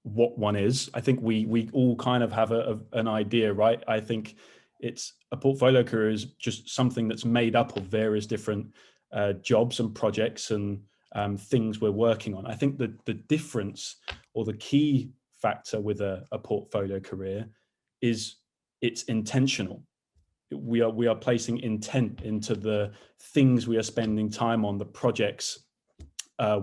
what one is. I think we all kind of have an idea, right? I think it's a portfolio career is just something that's made up of various different jobs and projects and things we're working on. I think that the difference or the key factor with a portfolio career is it's intentional. We are placing intent into the things we are spending time on, the projects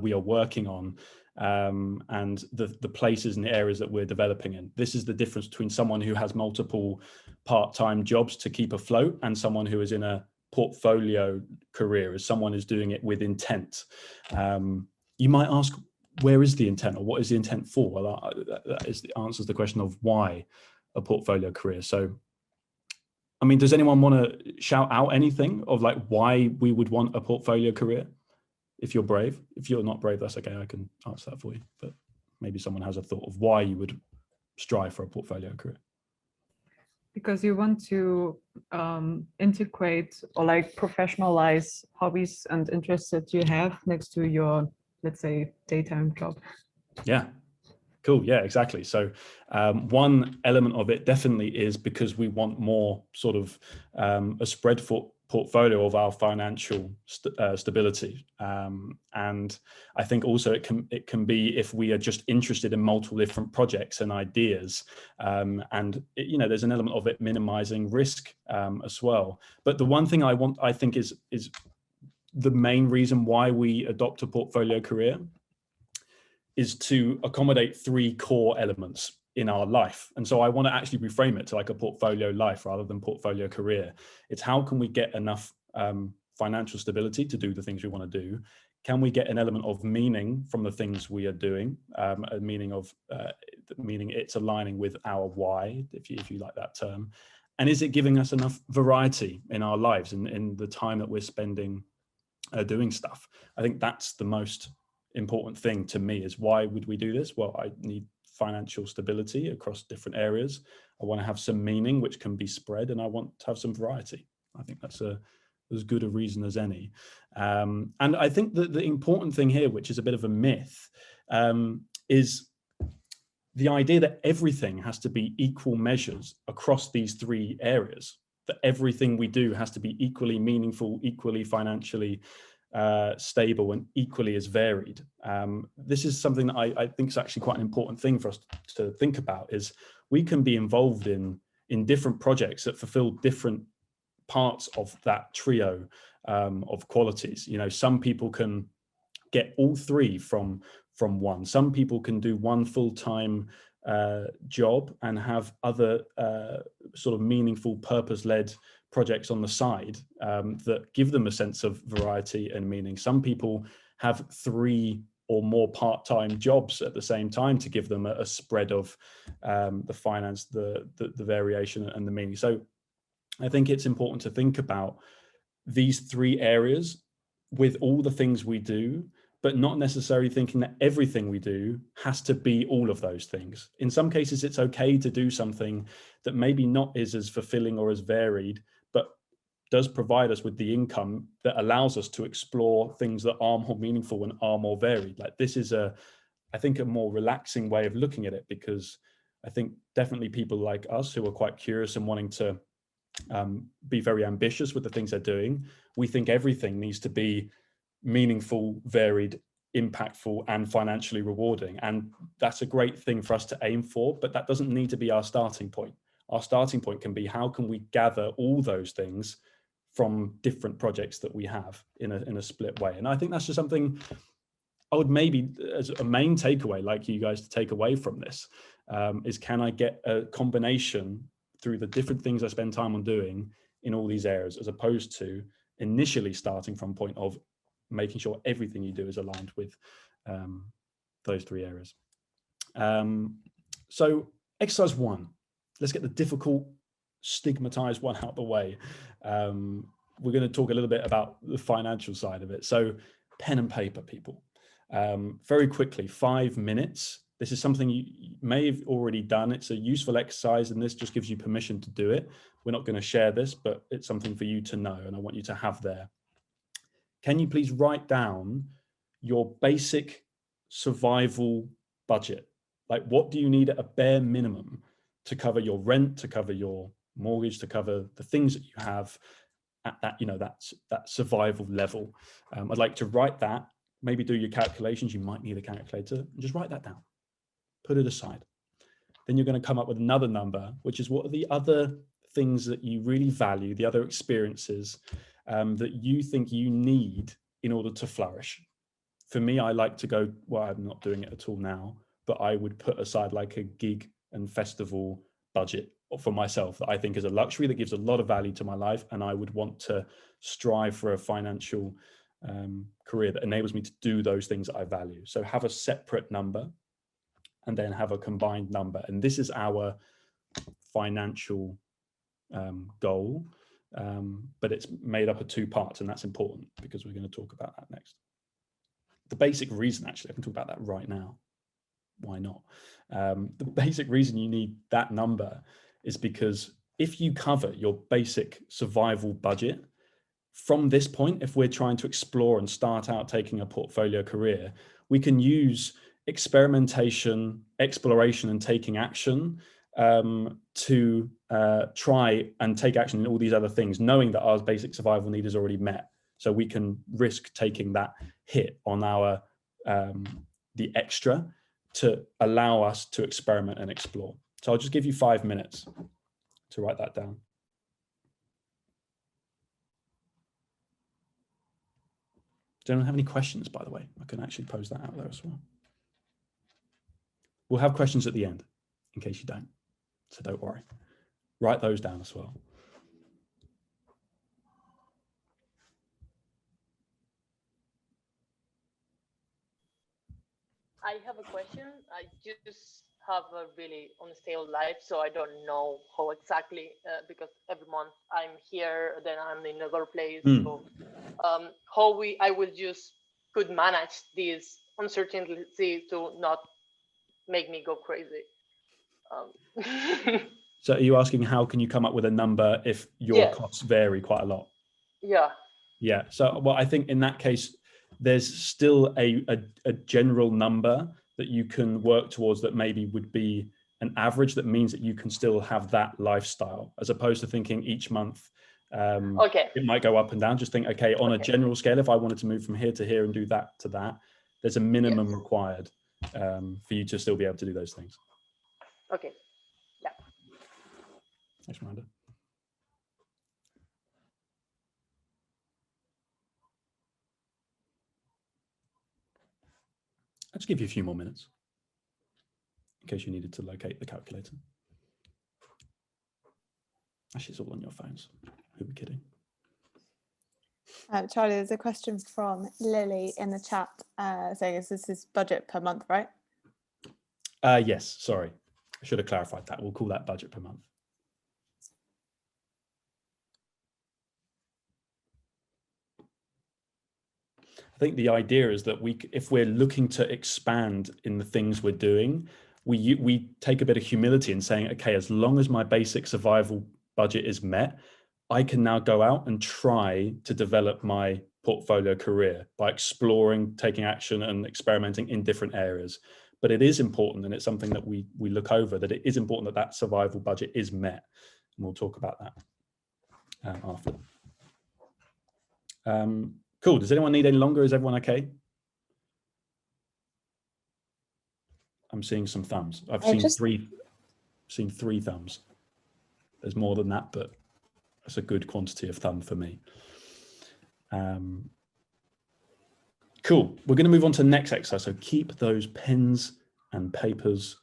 we are working on, and the places and the areas that we're developing in. This is the difference between someone who has multiple part-time jobs to keep afloat and someone who is in a portfolio career, as someone who's doing it with intent. You might ask, where is the intent, or what is the intent for? Well, that answers the question of why a portfolio career. So, I mean, does anyone want to shout out anything of like why we would want a portfolio career? If you're brave. If you're not brave, that's okay. I can answer that for you. But maybe someone has a thought of why you would strive for a portfolio career. Because you want to integrate or like professionalize hobbies and interests that you have next to your, let's say, daytime job. Yeah, cool. Yeah, exactly. So one element of it definitely is because we want more sort of a spread portfolio of our financial stability. And I think also it can be if we are just interested in multiple different projects and ideas. And there's an element of it minimizing risk as well. But the one thing I think is the main reason why we adopt a portfolio career is to accommodate three core elements in our life. And so I want to actually reframe it to like a portfolio life rather than portfolio career. It's how can we get enough financial stability to do the things we want to do? Can we get an element of meaning from the things we are doing? A meaning it's aligning with our why, if you like that term. And is it giving us enough variety in our lives and in the time that we're spending doing stuff? I think that's the most important thing to me, is why would we do this? Well, I need financial stability across different areas. I want to have some meaning which can be spread, and I want to have some variety. I think that's as good a reason as any. And I think that the important thing here, which is a bit of a myth, is the idea that everything has to be equal measures across these three areas, that everything we do has to be equally meaningful, equally financially stable, and equally as varied. This is something that I think is actually quite an important thing for us to think about, is we can be involved in different projects that fulfill different parts of that trio of qualities. Some people can get all three from one. Some people can do one full-time job and have other sort of meaningful, purpose-led projects on the side that give them a sense of variety and meaning. Some people have three or more part-time jobs at the same time to give them a spread of the finance, the variation and the meaning. So I think it's important to think about these three areas with all the things we do, but not necessarily thinking that everything we do has to be all of those things. In some cases, it's okay to do something that maybe not is as fulfilling or as varied, but does provide us with the income that allows us to explore things that are more meaningful and are more varied. Like, this is I think a more relaxing way of looking at it, because I think definitely people like us who are quite curious and wanting to be very ambitious with the things they're doing, we think everything needs to be meaningful, varied, impactful, and financially rewarding. And that's a great thing for us to aim for, but that doesn't need to be our starting point. Our starting point can be, how can we gather all those things from different projects that we have in a split way? And I think that's just something I would maybe, as a main takeaway, like you guys to take away from this, is can I get a combination through the different things I spend time on doing in all these areas, as opposed to initially starting from a point of making sure everything you do is aligned with those three areas. So exercise 1, let's get the difficult, stigmatized one out the way. We're going to talk a little bit about the financial side of it. So pen and paper, people. Very quickly, 5 minutes. This is something you may have already done. It's a useful exercise, and this just gives you permission to do it. We're not going to share this, but it's something for you to know, and I want you to have there. Can you please write down your basic survival budget Like, what do you need at a bare minimum to cover your rent, to cover your mortgage, to cover the things that you have at that, that survival level? I'd like to write that, maybe do your calculations. You might need a calculator, and just write that down, put it aside. Then you're going to come up with another number, which is what are the other things that you really value, the other experiences that you think you need in order to flourish. For me, I like to go, well, I'm not doing it at all now, but I would put aside like a gig and festival budget for myself that I think is a luxury that gives a lot of value to my life. And I would want to strive for a financial career that enables me to do those things that I value. So have a separate number and then have a combined number. And this is our financial goal, but it's made up of two parts, and that's important because we're going to talk about that next. The basic reason, actually, I can talk about that right now. Why not? The basic reason you need that number is because if you cover your basic survival budget, from this point, if we're trying to explore and start out taking a portfolio career, we can use experimentation, exploration, and taking action to try and take action in all these other things, knowing that our basic survival need is already met. So we can risk taking that hit on our the extra to allow us to experiment and explore. So I'll just give you 5 minutes to write that down. Does anyone have any questions, by the way? I can actually pose that out there as well. We'll have questions at the end, in case you don't. So don't worry. Write those down as well. I have a question. I just have a really unstable life, so I don't know how exactly, because every month I'm here, then I'm in another place. So how I will just could manage this uncertainty to not make me go crazy. So are you asking how can you come up with a number if your costs vary quite a lot? Yeah. Yeah. So, well, I think in that case, there's still a general number that you can work towards that maybe would be an average that means that you can still have that lifestyle, as opposed to thinking each month it might go up and down. Just think, okay, on a general scale, if I wanted to move from here to here and do that to that, there's a minimum required for you to still be able to do those things. Okay. Yeah. Thanks, Miranda. I'll just give you a few more minutes in case you needed to locate the calculator. Actually, it's all on your phones. Who are we kidding? Charlie, there's a question from Lily in the chat saying, this is budget per month, right? Yes, sorry. I should have clarified that. We'll call that budget per month. I think the idea is that if we're looking to expand in the things we're doing, we take a bit of humility in saying, okay, as long as my basic survival budget is met, I can now go out and try to develop my portfolio career by exploring, taking action and experimenting in different areas. But it is important, and it's something that we look over, that it is important that that survival budget is met. And we'll talk about that after. Cool. Does anyone need any longer? Is everyone okay? I'm seeing some thumbs. I've seen three thumbs. There's more than that, but that's a good quantity of thumb for me. Cool. We're going to move on to the next exercise. So keep those pens and papers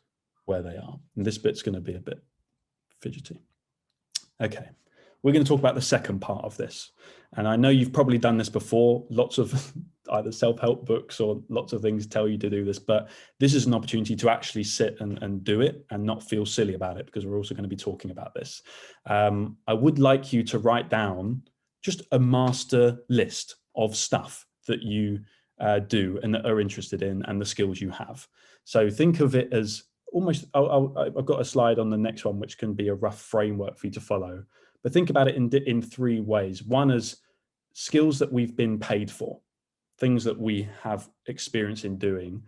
where they are. And this bit's going to be a bit fidgety. Okay. We're going to talk about the second part of this. And I know you've probably done this before. Lots of either self-help books or lots of things tell you to do this, but this is an opportunity to actually sit and do it and not feel silly about it, because we're also going to be talking about this. I would like you to write down just a master list of stuff that you do and that are interested in and the skills you have. So think of it as almost, I've got a slide on the next one, which can be a rough framework for you to follow. But think about it in three ways. One is skills that we've been paid for, things that we have experience in doing,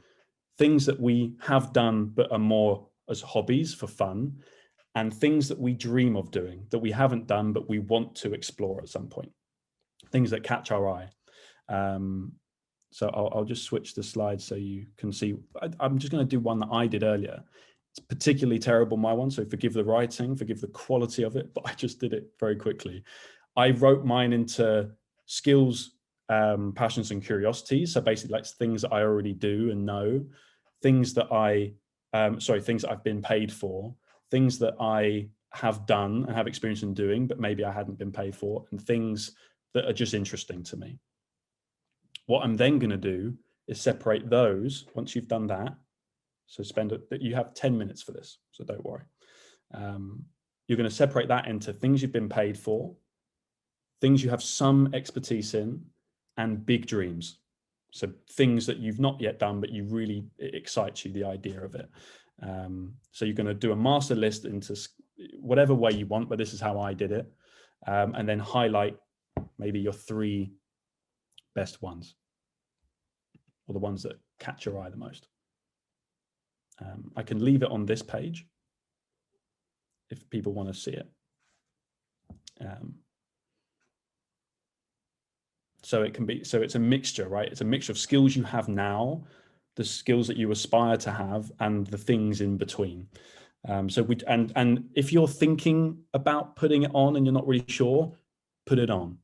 things that we have done but are more as hobbies for fun, and things that we dream of doing that we haven't done but we want to explore at some point, things that catch our eye. So I'll just switch the slide so you can see. I'm just going to do one that I did earlier. It's particularly terrible, my one, so forgive the writing, forgive the quality of it, but I just did it very quickly. I wrote mine into skills, passions and curiosities. So basically like things that I already do and know, things that things that I've been paid for, things that I have done and have experience in doing, but maybe I hadn't been paid for, and things that are just interesting to me. What I'm then going to do is separate those once you've done that. So you have 10 minutes for this, so don't worry. You're going to separate that into things you've been paid for, things you have some expertise in, and big dreams. So things that you've not yet done, but it excites you, the idea of it. So you're going to do a master list into whatever way you want, but this is how I did it. And then highlight maybe your 3 best ones, or the ones that catch your eye the most. I can leave it on this page if people want to see it. So it's a mixture, right? It's a mixture of skills you have now, the skills that you aspire to have, and the things in between. And if you're thinking about putting it on and you're not really sure, put it on.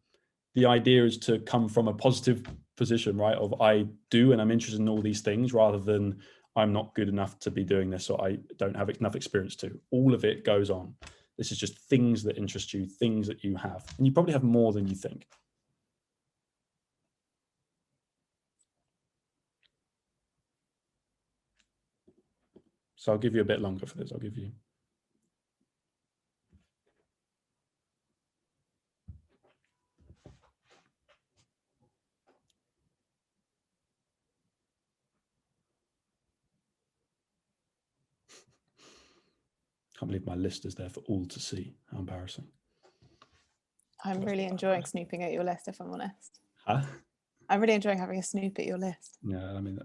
The idea is to come from a positive position, right? Of I do and I'm interested in all these things, rather than I'm not good enough to be doing this, or I don't have enough experience to. All of it goes on. This is just things that interest you, things that you have. And you probably have more than you think. So I'll give you a bit longer for this. I'll give you. Can't believe my list is there for all to see. How embarrassing. I'm really enjoying snooping at your list, if I'm honest. Huh? I'm really enjoying having a snoop at your list. Yeah, I mean,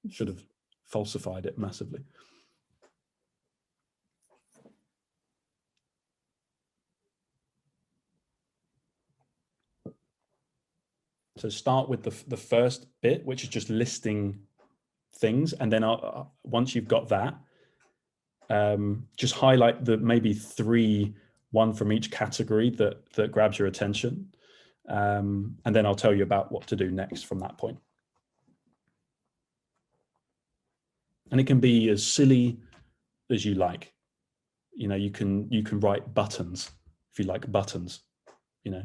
should have falsified it massively. So start with the first bit, which is just listing things. And then once you've got that, just highlight the maybe 3, one from each category that grabs your attention. And then I'll tell you about what to do next from that point. And it can be as silly as you like. You know, you can write buttons if you like buttons. You know,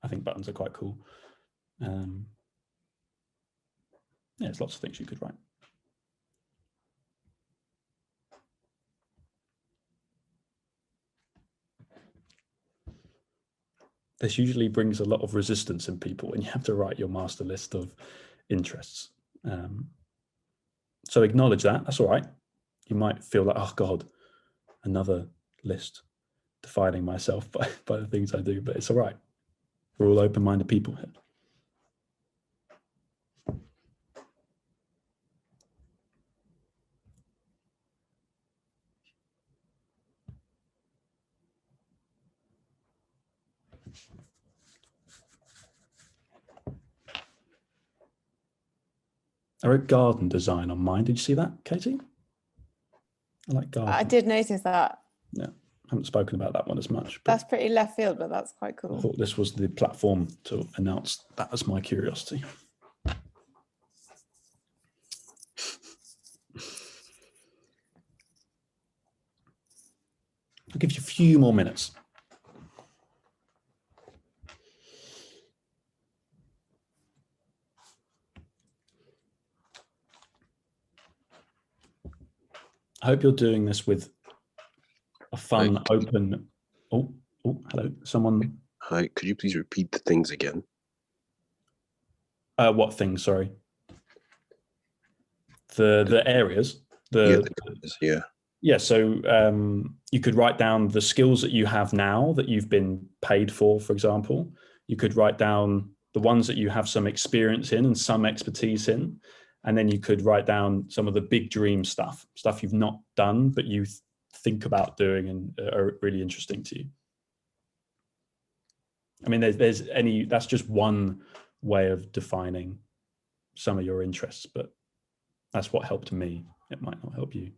I think buttons are quite cool. Yeah, there's lots of things you could write. This usually brings a lot of resistance in people when you have to write your master list of interests. So acknowledge that. That's all right. You might feel like, oh God, another list defining myself by the things I do, but it's all right. We're all open-minded people here. I wrote garden design on mine. Did you see that, Katie? I like garden. I did notice that. Yeah, I haven't spoken about that one as much. That's pretty left field, but that's quite I cool. thought this was the platform to announce that as my curiosity. I'll give you a few more minutes. I hope you're doing this with a fun, open. Oh, hello. Someone. Hi, could you please repeat the things again? What things? Sorry. The areas. Yeah. So you could write down the skills that you have now that you've been paid for example. You could write down the ones that you have some experience in and some expertise in, And then you could write down some of the big dream stuff you've not done, but you think about doing and are really interesting to you. I mean, that's just one way of defining some of your interests, but that's what helped me. It might not help you.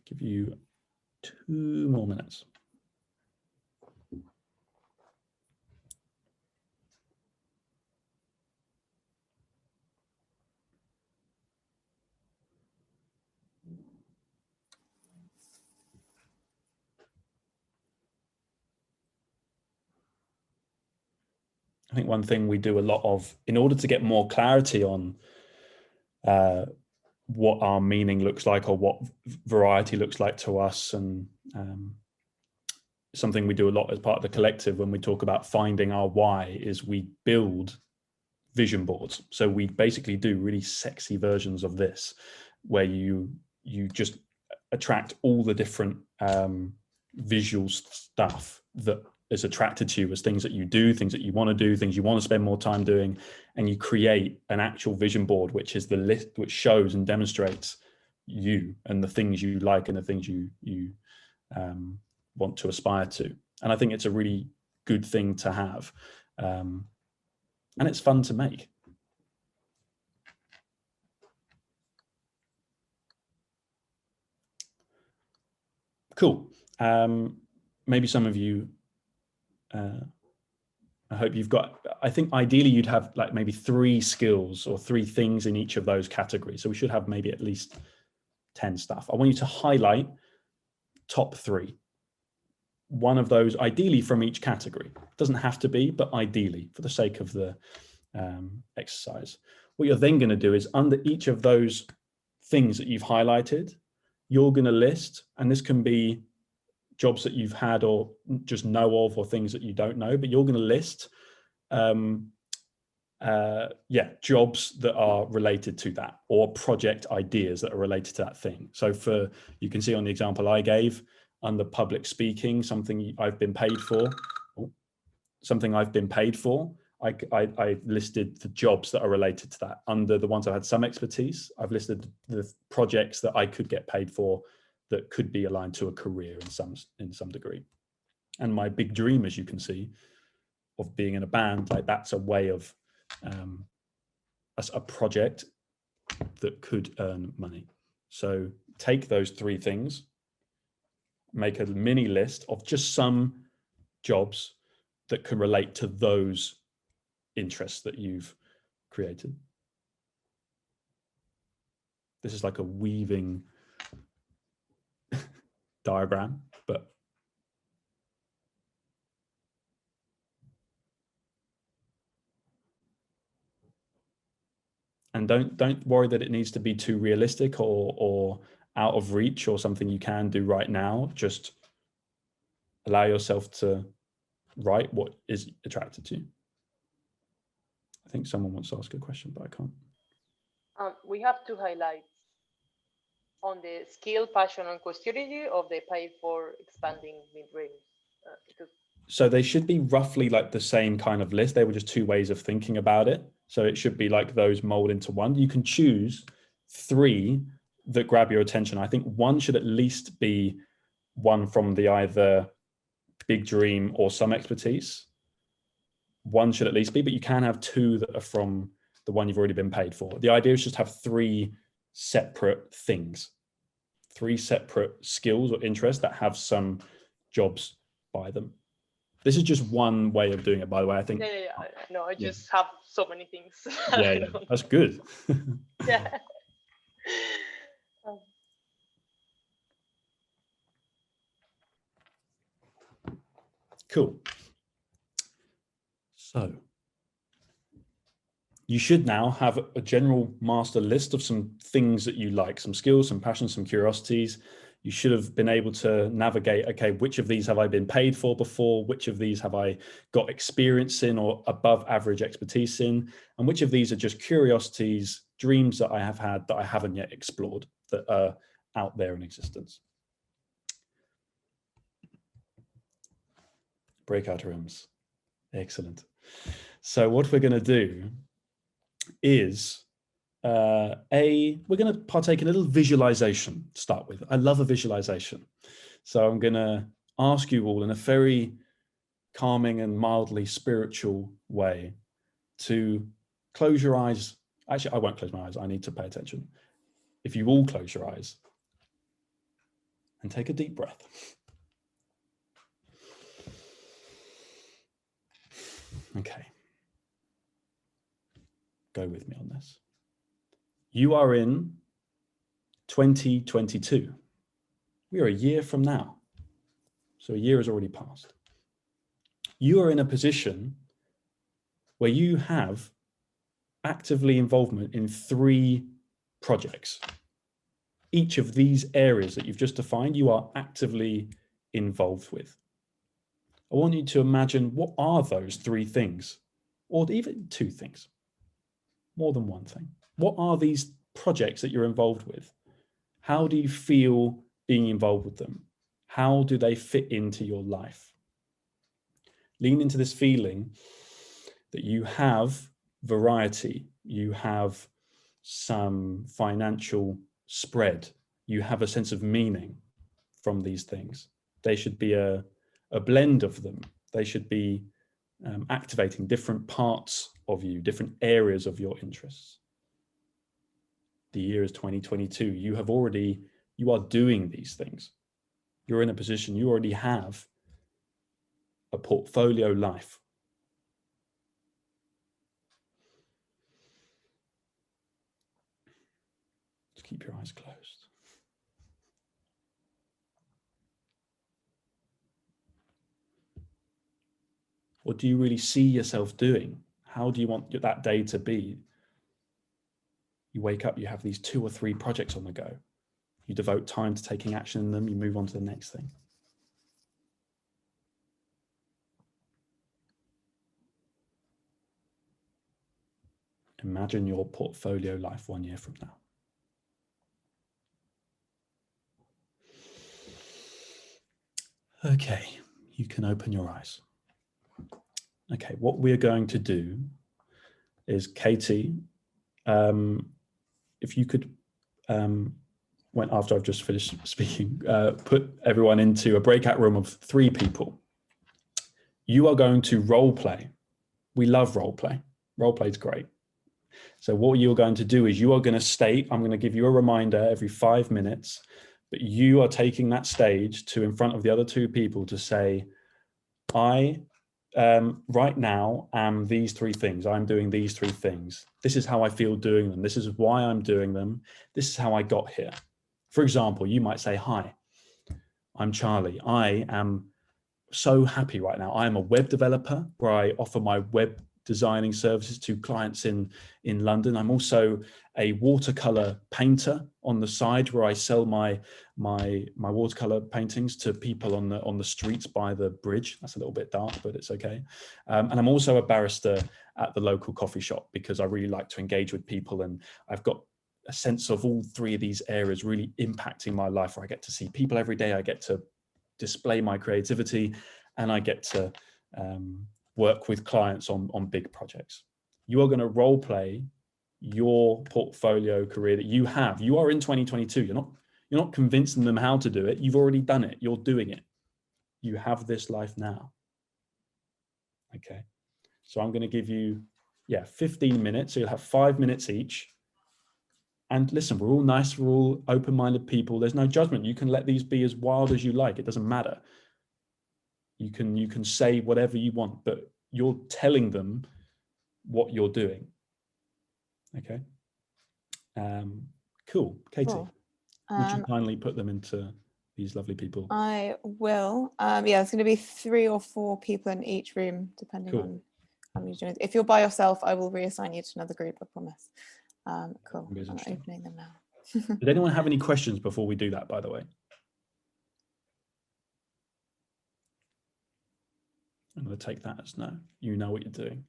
Give you 2 more minutes. I think one thing we do a lot of, in order to get more clarity on what our meaning looks like or what variety looks like to us, and something we do a lot as part of the collective when we talk about finding our why, is we build vision boards. So we basically do really sexy versions of this, where you just attract all the different visual stuff that is attracted to you as things that you do, things that you want to do, things you want to spend more time doing, and you create an actual vision board, which is the list which shows and demonstrates you and the things you like and the things you want to aspire to. And I think it's a really good thing to have, and it's fun to make. Cool. Maybe some of you, I hope you've got, I think ideally you'd have like maybe 3 skills or 3 things in each of those categories. So we should have maybe at least 10 stuff. I want you to highlight top 3. One of those, ideally from each category. Doesn't have to be, but ideally, for the sake of the exercise. What you're then going to do is, under each of those things that you've highlighted, you're going to list, and this can be jobs that you've had or just know of, or things that you don't know, but you're going to list jobs that are related to that, or project ideas that are related to that thing. So you can see on the example I gave, under public speaking, something I've been paid for, I listed the jobs that are related to that. Under the ones I had some expertise, I've listed the projects that I could get paid for that could be aligned to a career in some degree. And my big dream, as you can see, of being in a band, like that's a way of a project that could earn money. So take those 3 things, make a mini list of just some jobs that can relate to those interests that you've created. This is like a weaving diagram, but and don't worry that it needs to be too realistic or out of reach or something you can do right now. Just allow yourself to write what is attracted to you. I think someone wants to ask a question, but I can't. We have to highlight on the skill, passion, and curiosity of the pay for expanding mid-range. So they should be roughly like the same kind of list. They were just 2 ways of thinking about it. So it should be like those mold into one. You can choose 3 that grab your attention. I think one should at least be one from the either big dream or some expertise. One should at least be, but you can have 2 that are from the one you've already been paid for. The idea is just have 3 separate things, 3 separate skills or interests that have some jobs by them. This is just one way of doing it, by the way. I think. Yeah. No, I just have so many things. Yeah, that's good. Yeah. Cool. So you should now have a general master list of some things that you like, some skills, some passions, some curiosities. You should have been able to navigate, okay, which of these have I been paid for before? Which of these have I got experience in or above average expertise in? And which of these are just curiosities, dreams that I have had that I haven't yet explored, that are out there in existence? Breakout rooms. Excellent. So what we're going to do is we're going to partake in a little visualization to start with. I love a visualization. So I'm going to ask you all in a very calming and mildly spiritual way to close your eyes. Actually, I won't close my eyes. I need to pay attention. If you all close your eyes and take a deep breath. Okay. Go with me on this. You are in 2022. We are a year from now. So a year has already passed. You are in a position where you have actively involvement in 3 projects. Each of these areas that you've just defined, you are actively involved with. I want you to imagine, what are those 3 things, or even 2 things, more than one thing. What are these projects that you're involved with? How do you feel being involved with them? How do they fit into your life? Lean into this feeling that you have variety, you have some financial spread, you have a sense of meaning from these things. They should be a blend of them. They should be activating different parts of you, different areas of your interests. The year is 2022. You are doing these things. You're in a position, you already have a portfolio life. Just keep your eyes closed. What do you really see yourself doing? How do you want that day to be? You wake up, you have these 2 or 3 projects on the go. You devote time to taking action in them, you move on to the next thing. Imagine your portfolio life 1 year from now. Okay, you can open your eyes. Okay, what we're going to do is, Katie, if you could, when after I've just finished speaking, put everyone into a breakout room of 3 people. You are going to role play. We love role play. Role play is great. So what you're going to do is you are going to state, I'm going to give you a reminder every 5 minutes, but you are taking that stage to in front of the other 2 people to say, I right now am these 3 things. I'm doing these 3 things. This is how I feel doing them. This is why I'm doing them. This is how I got here. For example, you might say, hi, I'm Charlie. I am so happy right now. I am a web developer where I offer my web designing services to clients in London. I'm also a watercolor painter on the side where I sell my watercolor paintings to people on the streets by the bridge. That's a little bit dark, but it's okay. And I'm also a barrister at the local coffee shop because I really like to engage with people, and I've got a sense of all 3 of these areas really impacting my life, where I get to see people every day, I get to display my creativity, and I get to work with clients on big projects. You are going to role play your portfolio career that you have. You are in 2022. You're not convincing them how to do it. You've already done it. You're doing it. You have this life now. Okay. So I'm going to give you, 15 minutes. So you'll have 5 minutes each. And listen, we're all nice. We're all open-minded people. There's no judgment. You can let these be as wild as you like. It doesn't matter. You can say whatever you want, but you're telling them what you're doing. Okay. Cool. Katie, Cool. would you kindly put them into these lovely people? I will. There's going to be 3 or 4 people in each room, depending on how many join. If you're by yourself, I will reassign you to another group, I promise. Cool. I'm opening them now. Did anyone have any questions before we do that, by the way? I'm going to take that as no. You know what you're doing.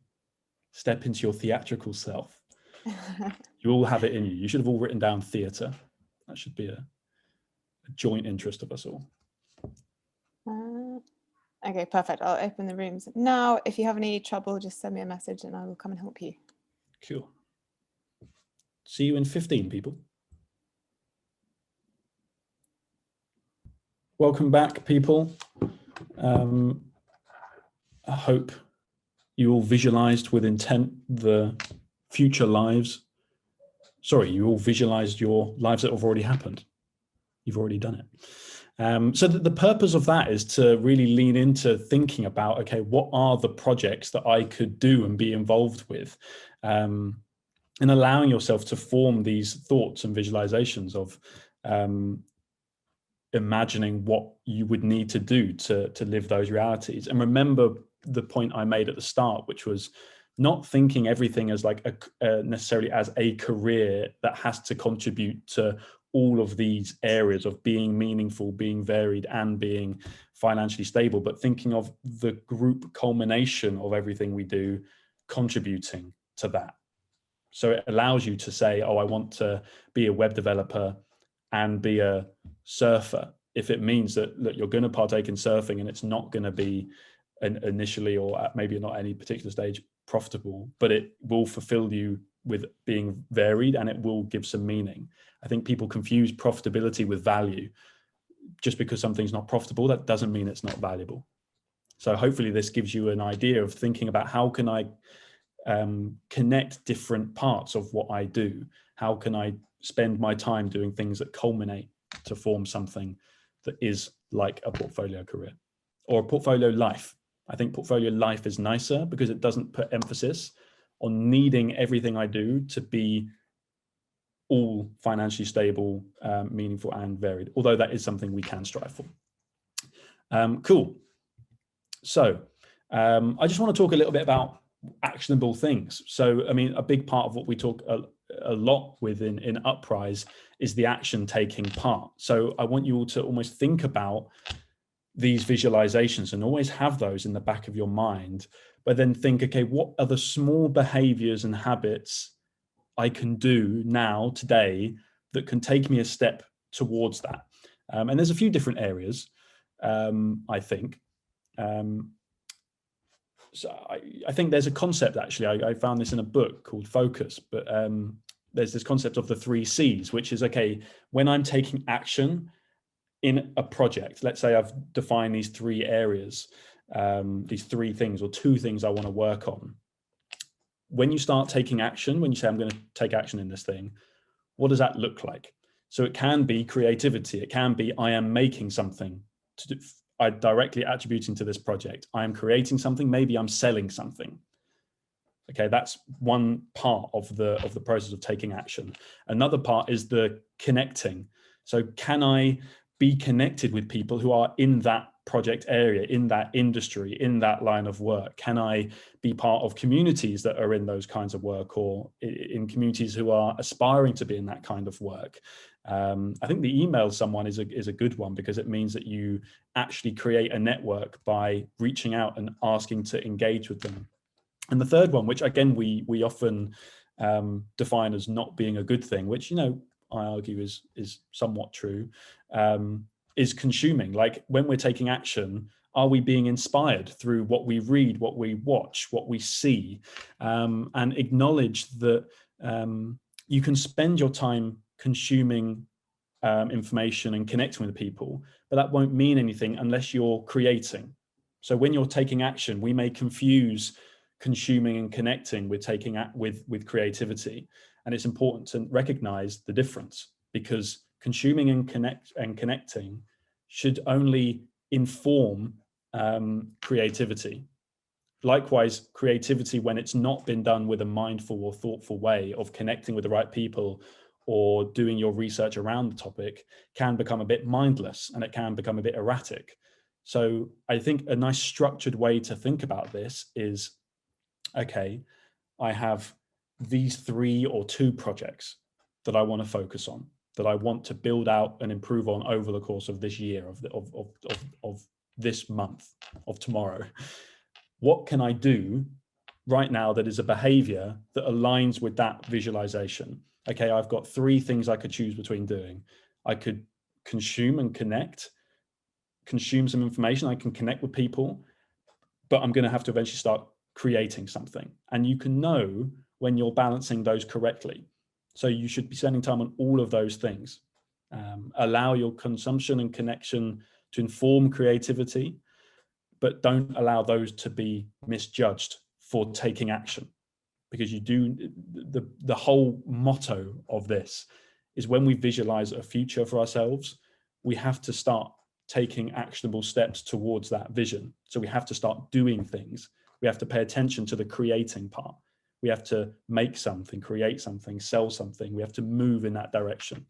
Step into your theatrical self. You all have it in you. You should have all written down theatre. That should be a joint interest of us all. Okay, perfect. I'll open the rooms now. If you have any trouble, just send me a message and I will come and help you. Cool. See you in 15, people. Welcome back, people. I hope you all visualized with intent the future lives. Sorry, you all visualized your lives that have already happened. You've already done it. So the purpose of that is to really lean into thinking about, okay, what are the projects that I could do and be involved with? And allowing yourself to form these thoughts and visualizations of imagining what you would need to do to live those realities. And remember the point I made at the start, which was not thinking everything as like necessarily as a career that has to contribute to all of these areas of being meaningful, being varied, and being financially stable, but thinking of the group culmination of everything we do contributing to that. So it allows you to say, oh, I want to be a web developer and be a surfer. If it means that you're going to partake in surfing and it's not going to be initially, or at maybe not any particular stage, profitable, but it will fulfill you with being varied and it will give some meaning. I think people confuse profitability with value. Just because something's not profitable, that doesn't mean it's not valuable. So hopefully this gives you an idea of thinking about how can I connect different parts of what I do? How can I spend my time doing things that culminate to form something that is like a portfolio career or a portfolio life? I think portfolio life is nicer because it doesn't put emphasis on needing everything I do to be all financially stable, meaningful, and varied, although that is something we can strive for. Cool. So I just want to talk a little bit about actionable things. So, I mean, a big part of what we talk a lot with in Uprise is the action taking part. So I want you all to almost think about these visualizations and always have those in the back of your mind, but then think, okay, what are the small behaviors and habits I can do now, today, that can take me a step towards that? And there's a few different areas, I think. So I think there's a concept, actually, I found this in a book called Focus, but there's this concept of the 3 C's, which is, okay, when I'm taking action in a project, let's say I've defined these 3 areas, these 3 things or 2 things I want to work on. When you start taking action, when you say I'm going to take action in this thing, what does that look like? So it can be creativity. It can be I am making something to do, I directly attributing to this project. I am creating something. Maybe I'm selling something. Okay, that's one part of the process of taking action. Another part is the connecting. So can I be connected with people who are in that project area, in that industry, in that line of work? Can I be part of communities that are in those kinds of work, or in communities who are aspiring to be in that kind of work? I think the email someone is a good one, because it means that you actually create a network by reaching out and asking to engage with them. And the third one, which again we often define as not being a good thing, which, you know, I argue is somewhat true, is consuming. Like, when we're taking action, are we being inspired through what we read, what we watch, what we see? And acknowledge that you can spend your time consuming information and connecting with people, but that won't mean anything unless you're creating. So when you're taking action, we may confuse consuming and connecting with taking with creativity. And it's important to recognize the difference, because consuming and connecting should only inform creativity. Likewise, creativity, when it's not been done with a mindful or thoughtful way of connecting with the right people or doing your research around the topic, can become a bit mindless and it can become a bit erratic. So I think a nice structured way to think about this is, okay, I have these 3 or 2 projects that I want to focus on, that I want to build out and improve on over the course of this year, of this month, of tomorrow. what can I do right now that is a behavior that aligns with that visualization? Okay, I've got 3 things I could choose between doing. I could consume and consume some information. I can connect with people, but I'm going to have to eventually start creating something. And you can know when you're balancing those correctly. So you should be spending time on all of those things. Allow your consumption and connection to inform creativity, but don't allow those to be misjudged for taking action. Because you do, the whole motto of this is when we visualize a future for ourselves, we have to start taking actionable steps towards that vision. So we have to start doing things. We have to pay attention to the creating part. We have to make something, create something, sell something. We have to move in that direction.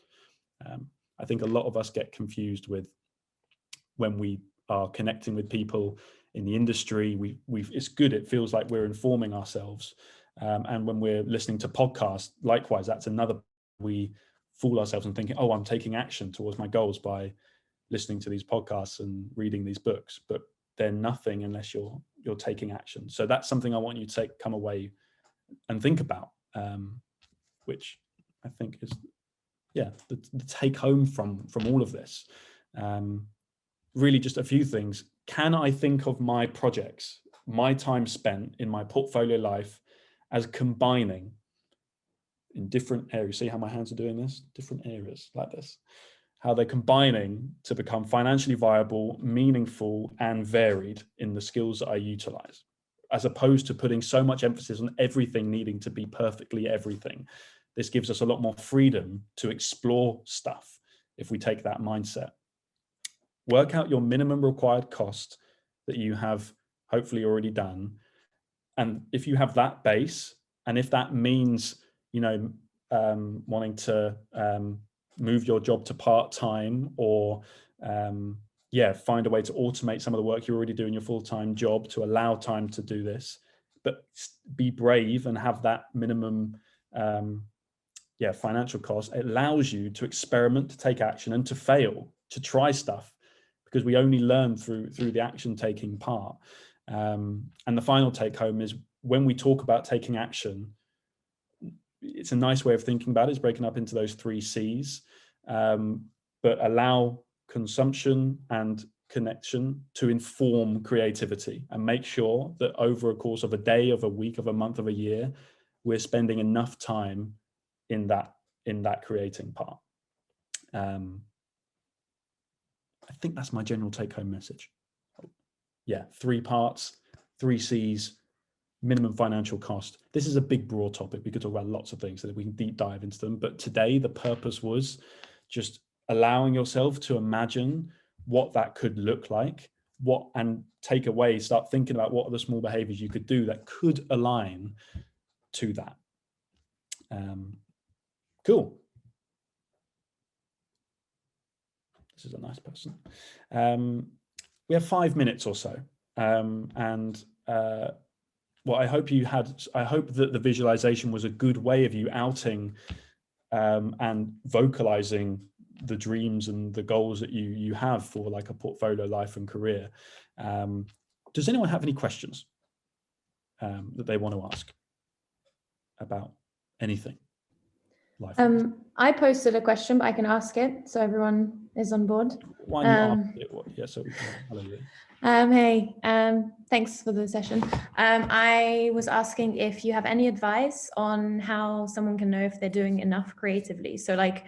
I think a lot of us get confused with when we are connecting with people in the industry. It's good. It feels like we're informing ourselves. And when we're listening to podcasts, likewise, that's another, we fool ourselves and thinking, oh, I'm taking action towards my goals by listening to these podcasts and reading these books, but they're nothing unless you're taking action. So that's something I want you to come away and think about, which I think is, yeah, the take home from all of this. Really just a few things. Can I think of my projects, my time spent in my portfolio life as combining in different areas? See how my hands are doing this? Different areas like this. How they're combining to become financially viable, meaningful, and varied in the skills that I utilize, as opposed to putting so much emphasis on everything needing to be perfectly everything. This gives us a lot more freedom to explore stuff if we take that mindset. Work out your minimum required cost that you have hopefully already done. And if you have that base, and if that means, wanting to move your job to part-time, or find a way to automate some of the work you're already doing your full-time job to allow time to do this, but be brave and have that minimum financial cost. It allows you to experiment, to take action, and to fail, to try stuff, because we only learn through the action taking part. And the final take home is, when we talk about taking action, it's a nice way of thinking about it, is breaking up into those 3 C's, but allow consumption and connection to inform creativity, and make sure that over a course of a day, of a week, of a month, of a year, we're spending enough time in that creating part. I think that's my general take home message. Yeah, 3 parts, 3 C's, minimum financial cost. This is a big, broad topic. We could talk about lots of things so that we can deep dive into them. But today, the purpose was just allowing yourself to imagine what that could look like, and take away, start thinking about what are the small behaviors you could do that could align to that. Cool. This is a nice person. We have 5 minutes or so. I hope that the visualization was a good way of you outing and vocalizing the dreams and the goals that you have for like a portfolio life and career. Does anyone have any questions that they want to ask about anything? I posted a question, but I can ask it so everyone is on board. Why don't you ask it? Yeah, so we can. Hello. Hey, thanks for the session. I was asking if you have any advice on how someone can know if they're doing enough creatively. So like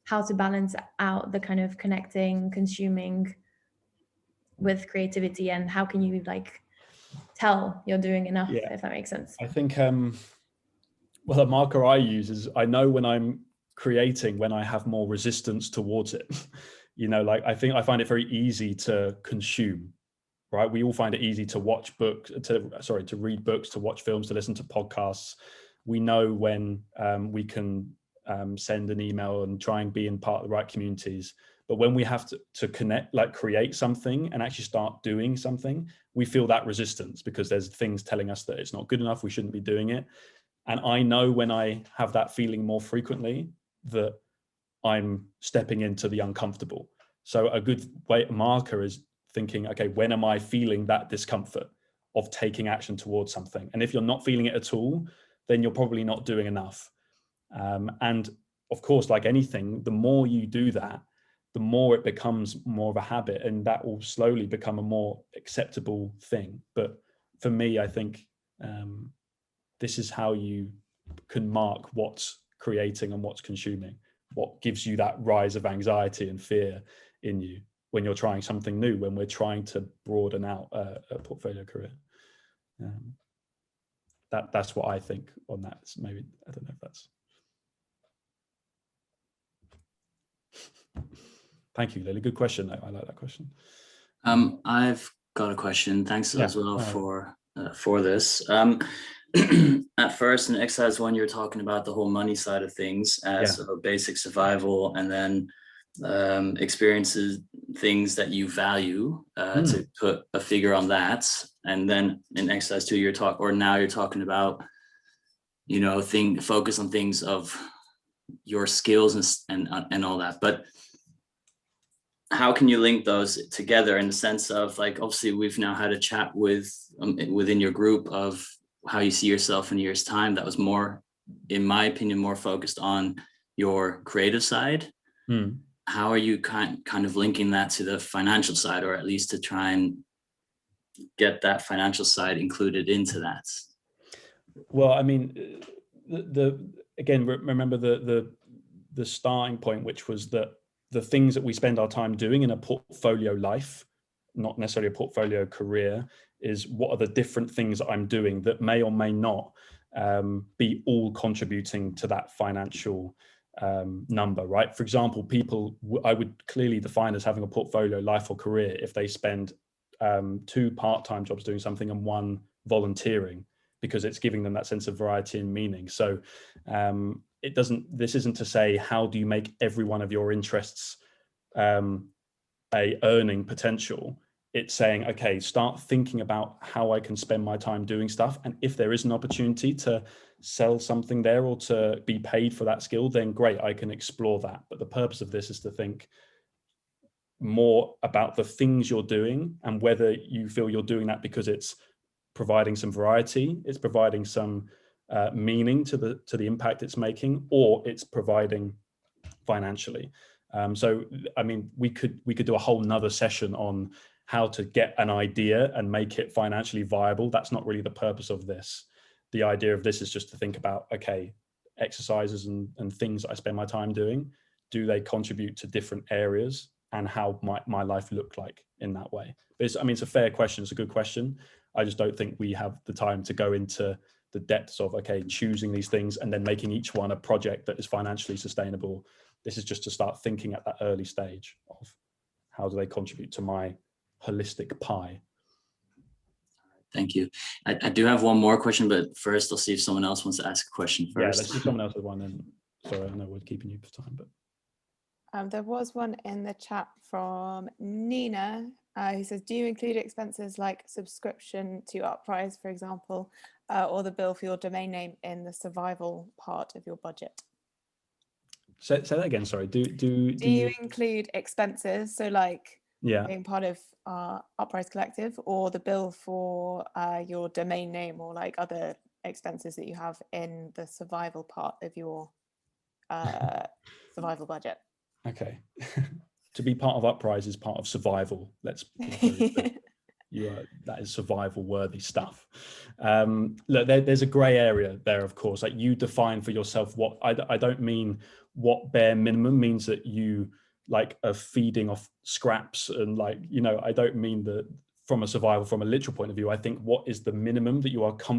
how to balance out the kind of connecting, consuming with creativity, and how can you like tell you're doing enough, if that makes sense? I think, well, a marker I use is I know when I'm creating, when I have more resistance towards it. Like I find it very easy to consume. Right, we all find it easy to watch books, to read books, to watch films, to listen to podcasts. We know when we can send an email and try and be in part of the right communities. But when we have to connect, like create something and actually start doing something, we feel that resistance because there's things telling us that it's not good enough, we shouldn't be doing it. And I know when I have that feeling more frequently that I'm stepping into the uncomfortable. So a good marker is thinking, okay, when am I feeling that discomfort? of taking action towards something. And if you're not feeling it at all, then you're probably not doing enough. And of course, like anything, the more you do that, the more it becomes more of a habit, and that will slowly become a more acceptable thing. But for me, I think this is how you can mark what's creating and what's consuming, what gives you that rise of anxiety and fear in you when you're trying something new, when we're trying to broaden out a portfolio career. That's what I think on that. So maybe, I don't know if that's. Thank you, Lily. Good question. I like that question. I've got a question. Thanks as well for this. At first in exercise 1, you're talking about the whole money side of things as a basic survival, and then experiences, things that you value, to put a figure on that. And then in exercise 2, you're talking about, you know, focus on things of your skills and all that. But how can you link those together in the sense of, like, obviously we've now had a chat within your group of how you see yourself in a year's time. That was more, in my opinion, more focused on your creative side. How are you kind of linking that to the financial side, or at least to try and get that financial side included into that? Well, I mean, again, remember the starting point, which was that the things that we spend our time doing in a portfolio life, not necessarily a portfolio career, is what are the different things that I'm doing that may or may not be all contributing to that financial number, right? For example, people I would clearly define as having a portfolio life or career if they spend 2 part-time jobs doing something and 1 volunteering, because it's giving them that sense of variety and meaning. So this isn't to say how do you make every one of your interests a earning potential. It's saying, okay, start thinking about how I can spend my time doing stuff, and if there is an opportunity to sell something there or to be paid for that skill, then great, I can explore that. But the purpose of this is to think more about the things you're doing and whether you feel you're doing that because it's providing some variety, it's providing some meaning to the impact it's making, or it's providing financially. So I mean, we could do a whole nother session on how to get an idea and make it financially viable. That's not really the purpose of this. The idea of this is just to think about, okay, exercises and things that I spend my time doing, do they contribute to different areas, and how might my life look like in that way? But it's a fair question. It's a good question. I just don't think we have the time to go into the depths of, okay, choosing these things and then making each one a project that is financially sustainable. This is just to start thinking at that early stage of how do they contribute to my holistic pie. Thank you. I do have one more question, but first I'll see if someone else wants to ask a question first. Yeah, let's do someone else with one. And sorry, I know we're keeping you for time, but there was one in the chat from Nina who says, do you include expenses like subscription to Uprise, for example, or the bill for your domain name in the survival part of your budget? Say that again, sorry. Do you include expenses, so like yeah, being part of Uprise Collective, or the bill for your domain name, or like other expenses that you have in the survival part of your survival budget? Okay. To be part of Uprise is part of survival. Let's that is survival worthy stuff. Look, there's a gray area there, of course. Like, you define for yourself what I don't mean what bare minimum means that you like are feeding off scraps, and like, you know, I don't mean that from a survival, from a literal point of view. I think what is the minimum that you are comfortable